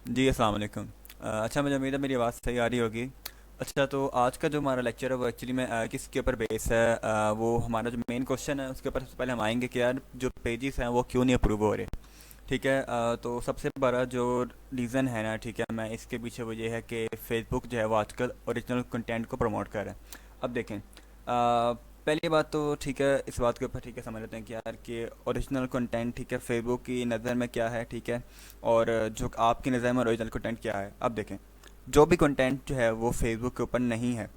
जी अस्सलाम वालेकुम। अच्छा, मुझे उम्मीद है मेरी आवाज़ सही आ रही होगी। अच्छा, तो आज का जो हमारा लेक्चर है वो एक्चुअली में किसके ऊपर बेस है, वो हमारा जो मेन क्वेश्चन है उसके ऊपर सबसे पहले हम आएंगे कि यार जो पेजेस हैं वो क्यों नहीं अप्रूव हो रहे। ठीक है। तो सबसे बड़ा जो रीज़न है ना, ठीक है, मैं इसके पीछे वो ये है कि फेसबुक जो है वो आजकल ओरिजिनल कंटेंट को प्रमोट कर रहा है। अब देखें, पहली बात तो ठीक है, इस बात के ऊपर ठीक है समझ लेते हैं कि यार कि ओरिजिनल कंटेंट ठीक है फेसबुक की नज़र में क्या है, ठीक है, और जो आपकी नज़र में ओरिजिनल कंटेंट क्या है। अब देखें, जो भी कंटेंट जो है वो फेसबुक के ऊपर नहीं है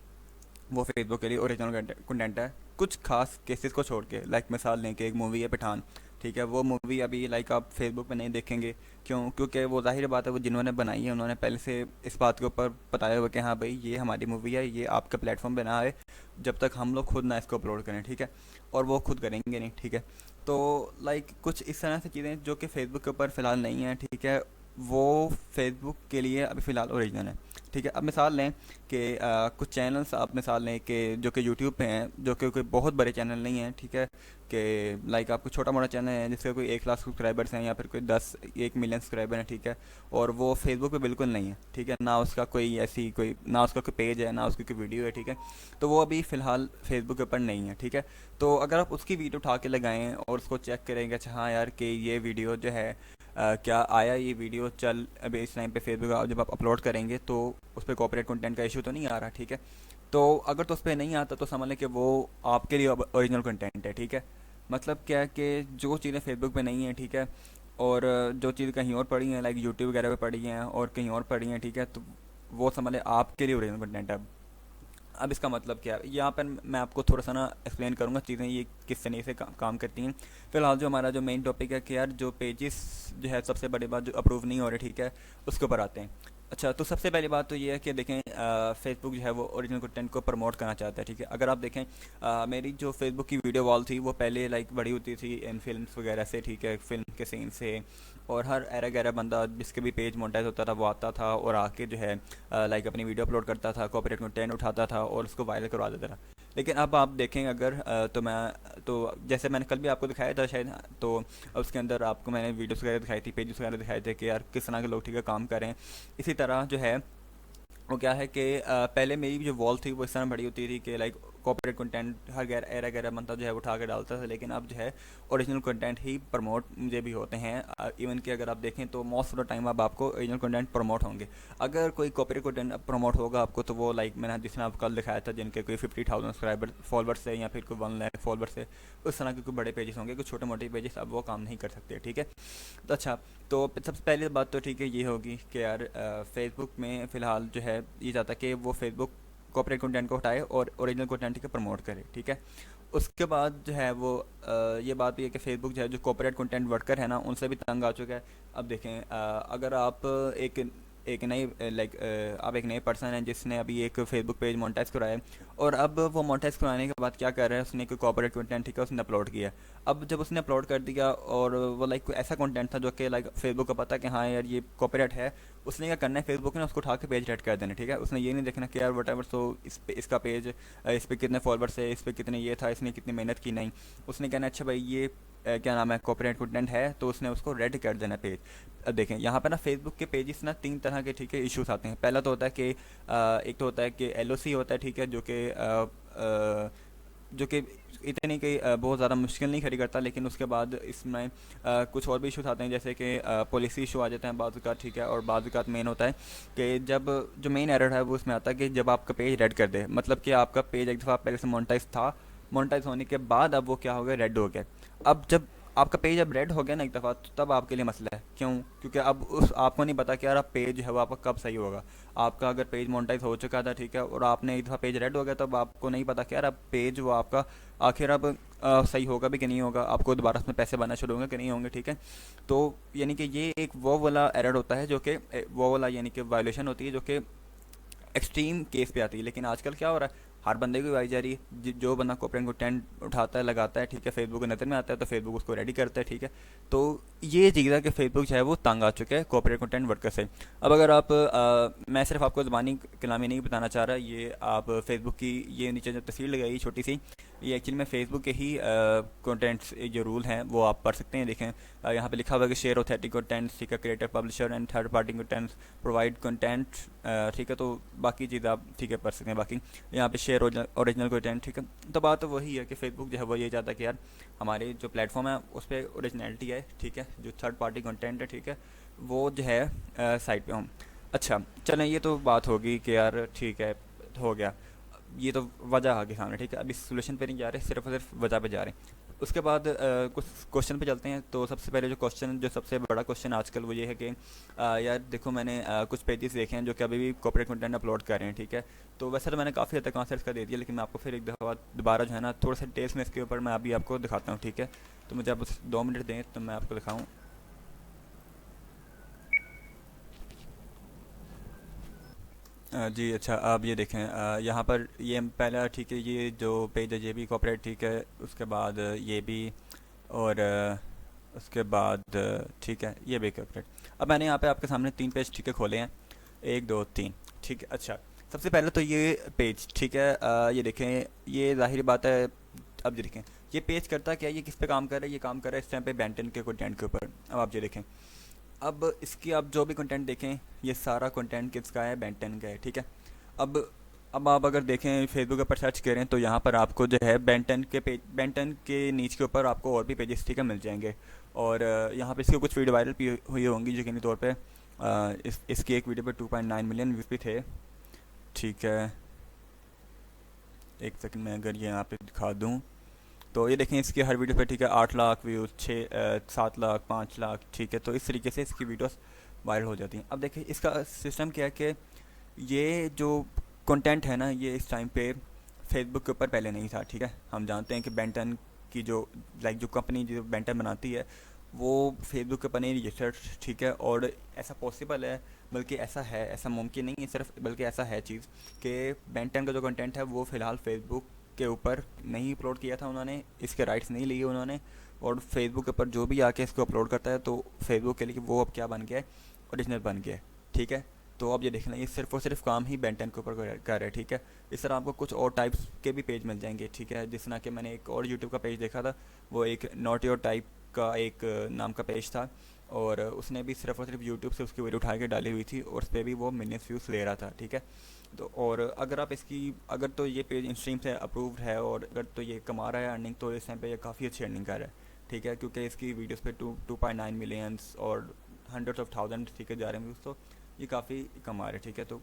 वो फेसबुक के लिए ओरिजिनल कंटेंट है, कुछ खास केसेस को छोड़ के। लाइक मिसाल लें कि एक मूवी है पठान, ठीक है, वो मूवी अभी लाइक आप फेसबुक पे नहीं देखेंगे। क्यों? क्योंकि वो जाहिर बात है वो जिन्होंने बनाई है उन्होंने पहले से इस बात के ऊपर बताया हुआ कि हाँ भाई ये हमारी मूवी है, ये आपके प्लेटफॉर्म पे ना आए जब तक हम लोग खुद ना इसको अपलोड करें, ठीक है। और वो खुद करेंगे नहीं, ठीक है। तो लाइक कुछ इस तरह से चीज़ें जो कि फेसबुक के ऊपर फ़िलहाल नहीं है, ठीक है, वो फेसबुक के लिए अभी फ़िलहाल ओरिजिनल है। ठीक है। अब मिसाल लें कि कुछ चैनल्स आप मिसाल लें कि जो कि यूट्यूब पे हैं, जो कि कोई बहुत बड़े चैनल नहीं हैं, ठीक है, कि लाइक आपको छोटा मोटा चैनल है जिसके कोई 1 लाख सब्सक्राइबर्स हैं या फिर कोई 1 मिलियन सब्सक्राइबर हैं, ठीक है, और वो फेसबुक पे बिल्कुल नहीं है, ठीक है, ना उसका कोई ऐसी कोई ना उसका कोई पेज है ना उसकी कोई वीडियो है, ठीक है, तो वो अभी फ़िलहाल फेसबुक के ऊपर नहीं है, ठीक है। तो अगर आप उसकी वीडियो उठा के लगाएं और उसको चेक करेंगे, अच्छा हाँ यार कि ये वीडियो जो है क्या आया, ये वीडियो चल अभी इस टाइम पे फेसबुक जब आप अपलोड करेंगे तो उस पर कॉपीराइट कंटेंट का इशू तो नहीं आ रहा, ठीक है। तो अगर तो उस पर नहीं आता तो समझ लें कि वो आपके लिए ओरिजिनल कंटेंट है, ठीक है। मतलब क्या है कि जो चीज़ें फेसबुक पे नहीं है, ठीक है, और जो चीज़ कहीं और पड़ी हैं लाइक यूट्यूब वगैरह पे पड़ी हैं और कहीं और पड़ी हैं, ठीक है, तो वो समझ लें आपके लिए ओरिजिनल कंटेंट है। अब इसका मतलब क्या है, यहाँ पर मैं आपको थोड़ा सा ना एक्सप्लेन करूँगा चीज़ें ये किस तरीके से काम करती हैं। फिलहाल जो हमारा जो मेन टॉपिक है कि यार जो पेजेस जो है सबसे बड़ी बात जो अप्रूव नहीं हो रहे, ठीक है, उसके ऊपर आते हैं। अच्छा, तो सबसे पहली बात तो ये है कि देखें फेसबुक जो है वो ओरिजिनल कंटेंट को प्रमोट करना चाहता है, ठीक है। अगर आप देखें मेरी जो फेसबुक की वीडियो वॉल थी वो पहले लाइक बड़ी होती थी इन फिल्म्स वगैरह से, ठीक है, फिल्म के सीन से, और हर एरा गैरा बंदा जिसके भी पेज मोनेटाइज होता था वो आता था और आके जो है लाइक अपनी वीडियो अपलोड करता था, कॉपीराइट कंटेंट उठाता था और उसको वायरल करवा देता था। लेकिन अब आप देखें अगर तो जैसे मैंने कल भी आपको दिखाया था शायद, तो उसके अंदर आपको मैंने वीडियोस वगैरह दिखाई थी, पेजेस वगैरह दिखाए थे कि यार किस तरह के लोग ठीक है काम कर रहे हैं। इसी तरह जो है वो क्या है कि पहले मेरी जो वॉल थी वो इस तरह बड़ी होती थी कि लाइक कॉपीराइट कंटेंट हर गैर एरा गैरा बनता जो है वो उठा के डालता था, लेकिन अब जो है ओरिजिनल कंटेंट ही प्रमोट मुझे भी होते हैं। इवन कि अगर आप देखें तो मोस्ट ऑफ द टाइम अब आपको ओरिजिनल कंटेंट प्रमोट होंगे। अगर कोई कॉपीराइट कंटेंट प्रमोट होगा आपको तो वो लाइक मैंने जिसने आपको कल दिखाया था जिनके कोई 50,000 सब्सक्राइबर फॉलोअर्स है या फिर कोई 1 लाख फॉलोअर्स है, उस तरह के कोई बड़े पेजेस होंगे, कुछ छोटे मोटे पेजेस अब वो काम नहीं कर सकते, ठीक है। तो अच्छा, तो सबसे पहली बात तो ठीक है ये होगी कि यार फेसबुक में फ़िलहाल जो है ये चाहता है कि वो फेसबुक कॉपीराइट कंटेंट को हटाए और ओरिजिनल कंटेंट को प्रमोट करे, ठीक है। उसके बाद जो है वो ये बात भी है कि फेसबुक जो है जो कॉपीराइट कंटेंट वर्कर है ना उनसे भी तंग आ चुका है। अब देखें अगर आप एक एक नई लाइक आप एक नए पर्सन हैं जिसने अभी एक फेसबुक पेज मोनेटाइज कराया है, और अब वो मोनेटाइज कराने के बाद क्या कर रहा है, उसने कोई कॉपीराइट कंटेंट ठीक है उसने अपलोड किया। अब जब उसने अपलोड कर दिया और वो लाइक कोई ऐसा कंटेंट था जो कि लाइक फेसबुक को पता कि हाँ यार ये कॉपीराइट है, उसने क्या करना है फेसबुक ने उसको उठा के पेज रेड कर देना, ठीक है। उसने ये नहीं देखना कि यार वट एवर सो इस पे इसका पेज इस पे कितने फॉलोअर्स है, इस पे कितने ये था, इसने कितनी मेहनत की, नहीं। उसने कहना अच्छा भाई ये क्या नाम है कॉपीराइट कंटेंट है, तो उसने उसको रेड कर देना पेज। अब देखें यहाँ पे ना फेसबुक के पेजेस ना 3 तरह के ठीक है इश्यूज आते हैं। पहला तो होता है कि एक तो होता है कि एलओसी होता है, ठीक है, जो कि इतनी कि बहुत ज़्यादा मुश्किल नहीं खड़ी करता, लेकिन उसके बाद इसमें कुछ और भी इशूज आते हैं जैसे कि पॉलिसी इशू आ जाते हैं बाज़ का, ठीक है। और बाज़ का मेन होता है कि जब जो मेन एरर है वो उसमें आता है कि जब आपका पेज रेड कर दे, मतलब कि आपका पेज एक दफ़ा पहले से मोनेटाइज था, मोनेटाइज होने के बाद अब वो क्या हो गया, रेड हो गया। अब जब आपका पेज अब रेड हो गया ना एक दफ़ा, तो तब आपके लिए मसला है। क्यों? क्योंकि अब उस आपको नहीं पता कि यार अब पेज है वो आपका कब सही होगा। आपका अगर पेज मोनेटाइज हो चुका था, ठीक है, और आपने एक दफ़ा पेज रेड हो गया, तब आपको नहीं पता कि यार अब पेज वो आपका आखिर अब सही होगा भी कि नहीं होगा, आपको दोबारा उसमें पैसे बनना शुरू होंगे कि नहीं होंगे, ठीक है। तो यानी कि ये एक वो वाला एरर होता है जो कि वो वाला यानी कि वायलेशन होती है जो कि एक्सट्रीम केस पे आती है। लेकिन आजकल क्या हो रहा है, हर बंदे की आई जा रही है, जो बंदा कॉपीराइट कंटेंट उठाता है लगाता है, ठीक है, फेसबुक की नज़र में आता है तो फेसबुक उसको रेडी करता है, ठीक है। तो ये चीज़ है कि फेसबुक जो है वो तंग आ चुका है कॉपीराइट कंटेंट वर्कर से। अब अगर आप मैं सिर्फ आपको ज़बानी कलामी नहीं बताना चाह रहा, ये आप फेसबुक की ये नीचे जो तस्वीर लगाई छोटी सी, ये एक्चुअली में फेसबुक के ही कंटेंट्स जो रूल हैं वो आप पढ़ सकते हैं। देखें यहाँ पे लिखा हुआ है कि शेयर ऑथेंटिक कंटेंट्स, ठीक है, creator publisher and third party contents provide content, ठीक है। तो बाकी चीज़ आप ठीक है पढ़ सकते हैं। बाकी यहाँ पे शेयर ओरिजिनल कंटेंट, ठीक है। तो बात तो वही है कि फेसबुक जो है वो ये चाहता है कि यार हमारे जो प्लेटफॉर्म है उस पर ओरिजिनलिटी है, ठीक है, जो थर्ड पार्टी कंटेंट है, ठीक है, वो जो है साइट पे हों। अच्छा, चलें, ये तो बात होगी कि यार ठीक है, हो गया, ये तो वजह आ गई सामने, ठीक है। अभी सोल्यूशन पे नहीं जा रहे, सिर्फ और सिर्फ वजह पे जा रहे हैं। उसके बाद कुछ क्वेश्चन पे चलते हैं। तो सबसे पहले जो क्वेश्चन, जो सबसे बड़ा क्वेश्चन आजकल वो ये है कि यार देखो मैंने कुछ पेजेस देखे हैं जो कि अभी भी कॉर्पोरेट कंटेंट अपलोड कर रहे हैं, ठीक है। तो वैसे तो मैंने काफ़ी हद तक आंसर इसका दे दिया, लेकिन मैं आपको फिर एक दफ़ा दोबारा जो है ना थोड़ा सा टेस्ट में इसके ऊपर मैं अभी आपको दिखाता हूँ, ठीक है। तो मुझे आप 2 मिनट दें तो मैं आपको दिखाऊँ। जी अच्छा, आप ये देखें यहाँ पर ये पहला, ठीक है, ये जो पेज है ये भी कॉर्पोरेट, ठीक है। उसके बाद ये भी, और उसके बाद ठीक है ये भी कॉर्पोरेट। अब मैंने यहाँ पे आपके सामने 3 पेज, ठीक है, खोले हैं, 1 2 3, ठीक है। अच्छा, सबसे पहले तो ये पेज, ठीक है, ये देखें, ये ज़ाहिर बात है। अब ये देखें ये पेज करता क्या है, ये किस पे काम कर रहा है, ये काम कर रहा है इस टाइम पे बेंटन के कंटेंट के ऊपर। अब आप ये देखें, अब इसकी आप जो भी कंटेंट देखें ये सारा कंटेंट किसका है, बेंटन का है, ठीक है। अब अब आप अगर देखें फेसबुक पर सर्च करें तो यहाँ पर आपको जो है बेंटन के पेज, बेंटन के नीचे के ऊपर आपको और भी पेजेस, ठीक है, मिल जाएंगे। और यहाँ पे इसके कुछ वीडियो वायरल भी हुई होंगी, यकीनी तौर पे इसकी एक वीडियो पे 2.9 मिलियन व्यूज़ भी थे, ठीक है। एक सेकंड में अगर ये यहाँ पे दिखा दूँ तो ये देखें इसकी हर वीडियो पे, ठीक है, 8 लाख व्यूज़, 7 लाख, 5 लाख, ठीक है। तो इस तरीके से इसकी वीडियोस वायरल हो जाती हैं। अब देखिए इसका सिस्टम क्या है कि ये जो कंटेंट है ना ये इस टाइम पे फेसबुक के ऊपर पहले नहीं था, ठीक है। हम जानते हैं कि बेंटन की जो जो कंपनी जो बेंटन बनाती है वो फेसबुक के ऊपर नहीं रजिस्टर्ड, ठीक है। और ऐसा पॉसिबल है, बल्कि ऐसा है, ऐसा मुमकिन नहीं है सिर्फ, बल्कि ऐसा है चीज़ कि बेंटन का जो कंटेंट है वो फ़िलहाल फेसबुक के ऊपर नहीं अपलोड किया था उन्होंने, इसके राइट्स नहीं लिए उन्होंने। और फेसबुक के ऊपर जो भी आके इसको अपलोड करता है तो फेसबुक के लिए वो अब क्या बन गया है, ओरिजिनल बन गया है, ठीक है। तो अब ये देखना, ये सिर्फ और सिर्फ काम ही बेंटन के ऊपर कर रहा है, ठीक है। इस तरह आपको कुछ और टाइप्स के भी पेज मिल जाएंगे, ठीक है। जिस तरह कि मैंने एक और यूट्यूब का पेज देखा था, वो एक नॉट योर टाइप का एक नाम का पेज था, और उसने भी सिर्फ और सिर्फ यूट्यूब से उसकी वीडियो उठा के डाली हुई थी, और उस पर भी वो मिलियंस व्यूज़ ले रहा था, ठीक है। तो और अगर आप इसकी, अगर तो ये पेज इंस्ट्रीम से अप्रूव्ड है और अगर तो ये कमा रहा है अर्निंग, तो इस टाइम पे ये काफ़ी अच्छी अर्निंग कर रहा है, ठीक है। क्योंकि इसकी वीडियोस पे 2.9 मिलियंस और हंड्रेड्स ऑफ थाउजेंड, ठीक है, जा रहे हैं व्यूज़, तो ये काफ़ी कमा रहे हैं, ठीक है। तो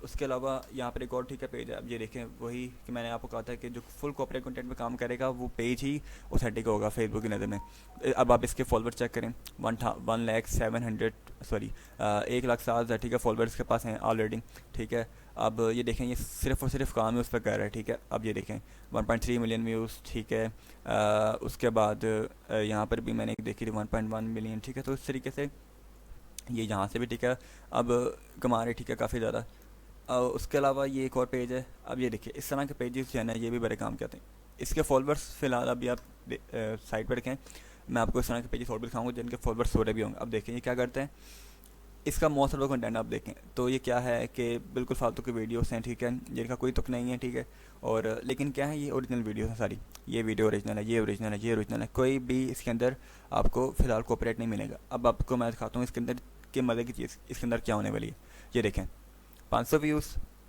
उसके अलावा यहाँ पर एक और, ठीक है, पेज है। अब ये देखें वही कि मैंने आपको कहा था कि जो फुल कॉर्पोरेट कंटेंट पे काम करेगा वो पेज ही ऑथेंटिक होगा फेसबुक की नज़र में। अब आप इसके फॉलोअर चेक करें, 1,0700, सॉरी 1,07,000, ठीक है, फॉलोअर्स के पास हैं ऑलरेडी, ठीक है। अब ये देखें ये सिर्फ और सिर्फ काम है उस पर कर रहा है, ठीक है। अब ये देखें 1.3 मिलियन व्यूज़, ठीक है। उसके बाद यहाँ पर भी मैंने एक देखी थी 1.1 मिलियन, ठीक है। तो इस तरीके से ये यहाँ से भी, ठीक है, अब कमा रहे, ठीक है, काफ़ी ज़्यादा। उसके अलावा ये एक और पेज है। अब ये देखिए इस तरह के पेजेस जो है ना ये भी बड़े काम करते हैं। इसके फॉलोअर्स फ़िलहाल अभी आप साइड पर रखें, मैं आपको इस तरह के पेजेस और भी दिखाऊंगा जिनके फॉलोअर्स थोड़े भी होंगे। अब देखें ये क्या करते हैं, इसका मोस्ट ऑफ द कंटेंट आप देखें तो ये क्या है कि बिल्कुल फालतू के वीडियोस हैं, ठीक है, जिनका कोई तुक नहीं है, ठीक है। और लेकिन क्या है, ये ओरिजिनल वीडियो है सारी, ये वीडियो ओरिजिनल है, ये ओरिजिनल है, ये ओरिजिनल है, कोई भी इसके अंदर आपको फ़िलहाल कॉपीराइट नहीं मिलेगा। अब आपको मैं दिखाता हूँ इसके अंदर के मज़े की चीज़, इसके अंदर क्या होने वाली है। ये देखें 500 व्यूज़,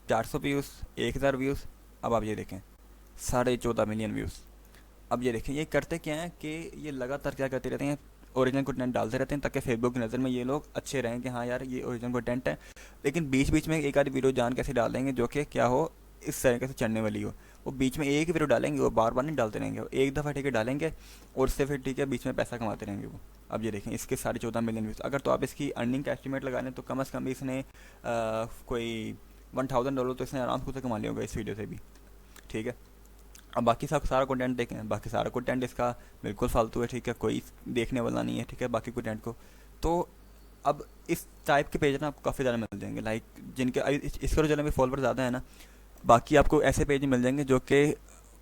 400 व्यूज़, 1000 व्यूज़। अब आप ये देखें 14.5 मिलियन व्यूज़। अब ये देखें ये करते क्या हैं कि ये लगातार क्या करते रहते हैं, ओरिजिनल कंटेंट डालते रहते हैं ताकि फेसबुक की नज़र में ये लोग अच्छे रहें कि हाँ यार ये ओरिजिनल कंटेंट है। लेकिन बीच बीच में एक आधी वीडियो जान कैसे डाल देंगे जो कि क्या हो, इस तरीके से चढ़ने वाली हो। वो बीच में एक ही वीडियो डालेंगे, वो बार बार नहीं डालते रहेंगे, वो एक दफ़ा, ठीक है, डालेंगे और उससे फिर, ठीक है, बीच में पैसा कमाते रहेंगे वो। अब ये देखें इसके 14.5 मिलियन व्यूज़। अगर तो आप इसकी अर्निंग का एस्टिमेट लगा लें तो कम अज़ कम इसने कोई $1,000 तो इसने आराम से कमा लिया होगा इस वीडियो से भी, ठीक है। अब बाकी सब सारा कंटेंट देखें, बाकी सारा कंटेंट इसका बिल्कुल फालतू है, ठीक है, कोई देखने वाला नहीं है, ठीक है, बाकी कंटेंट को। तो अब इस टाइप के पेज ना आपको काफ़ी ज़्यादा मिल जाएंगे, लाइक जिनके इसके तो चले भी फॉलोवर ज़्यादा है ना, बाकी आपको ऐसे पेज मिल जाएंगे जो कि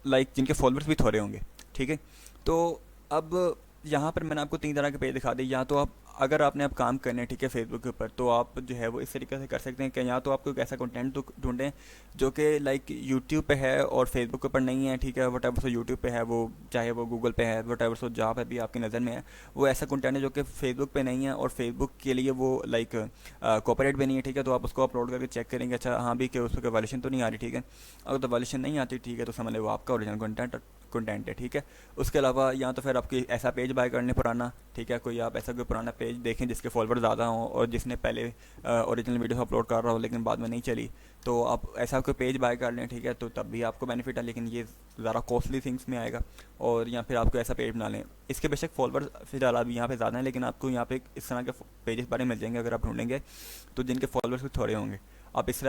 लाइक जिनके फॉलोअर्स भी थोड़े होंगे, ठीक है। तो अब यहाँ पर मैंने आपको 3 तरह के पेज दिखा दिए। या तो अगर आपने अब काम करना है ठीक है फेसबुक के ऊपर, तो आप जो है वो इस तरीके से कर सकते हैं कि या तो आपको एक ऐसा कंटेंट ढूंढें जो कि लाइक यूट्यूब पे है और फेसबुक के ऊपर नहीं है, ठीक है, वट एवर सो यूट्यूब पे है वो, चाहे वो गूगल पे है, वट एवर सो जहाँ पे भी आपकी नज़र में है, वो ऐसा कंटेंट है जो कि फेसबुक पे नहीं है और फेसबुक के लिए वो लाइक कॉपीराइट भी नहीं है, ठीक है। तो आप उसको अपलोड करके चेक करेंगे, अच्छा हाँ भी कि उस पर वायलेशन तो नहीं आ रही, ठीक है। अगर तो वायलेशन नहीं आती, ठीक है, तो समझ लो वो आपका ओरिजिनल कंटेंट है, ठीक है। उसके अलावा या तो फिर आपकी ऐसा पेज बाय कर लें पुराना, ठीक है, कोई आप ऐसा कोई पुराना पेज देखें जिसके फॉलोअर ज़्यादा हों और जिसने पहले ओरिजिनल वीडियो अपलोड कर रहा हो लेकिन बाद में नहीं चली, तो आप ऐसा कोई पेज बाय कर लें, ठीक है, तो तब भी आपको बेनिफिट है, लेकिन ये ज़्यादा कॉस्टली थिंग्स में आएगा। और या फिर आपको ऐसा पेज बना लें, इसके बेशक फॉलोअर फिलहाल अभी यहाँ पे ज़्यादा हैं, लेकिन आपको यहाँ पे इस तरह के पेजेस बारे मिल जाएंगे अगर आप ढूंढेंगे, तो जिनके फॉलोअर्स कुछ थोड़े होंगे। आप इस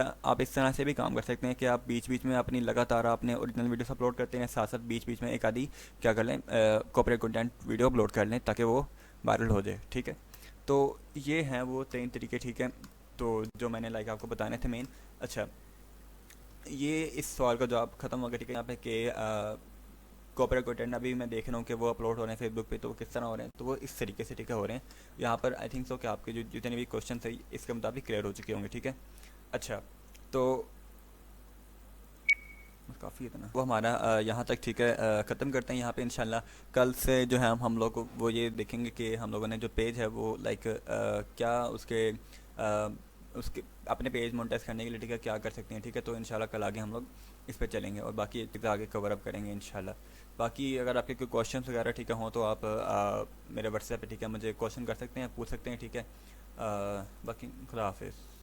तरह से भी काम कर सकते हैं कि आप बीच बीच में अपनी लगातार अपने ओरिजिनल वीडियोस अपलोड करते हैं, साथ साथ बीच बीच में एक आधी क्या कर लें कॉपीराइट कंटेंट वीडियो अपलोड कर लें ताकि वो वायरल हो जाए, ठीक है। तो ये हैं वो 3 तरीके, ठीक है, तो जो मैंने लाइक आपको बताने थे मेन। अच्छा, ये इस सवाल का जवाब ख़त्म हो गया, ठीक है। यहाँ पे कि कॉपीराइट कंटेंट अभी मैं देख रहा हूँ कि वो अपलोड हो रहे हैं फेसबुक पे, तो वो किस तरह हो रहे हैं, तो वो इस तरीके से, ठीक है, हो रहे हैं। यहाँ पर आई थिंक सो कि आपके जो जितने भी क्वेश्चन थे इसके मुताबिक क्लियर हो चुके होंगे, ठीक है। अच्छा, तो काफ़ी इतना वो हमारा यहाँ तक, ठीक है, ख़त्म करते हैं यहाँ पे इंशाल्लाह। कल से जो है हम लोग वो ये देखेंगे कि हम लोगों ने जो पेज है वो लाइक क्या उसके अपने पेज मोनेटाइज करने के लिए, ठीक है, क्या कर सकते हैं, ठीक है। तो इंशाल्लाह कल आगे हम लोग इस पे चलेंगे और बाकी चीज़ें आगे कवर अप करेंगे इंशाल्लाह। बाकी अगर आपके कोई क्वेश्चन वगैरह, ठीक है, हों तो आप मेरे व्हाट्सएप पे, ठीक है, मुझे क्वेश्चन कर सकते हैं, पूछ सकते हैं, ठीक है। बाकी खुदा हाफिज़।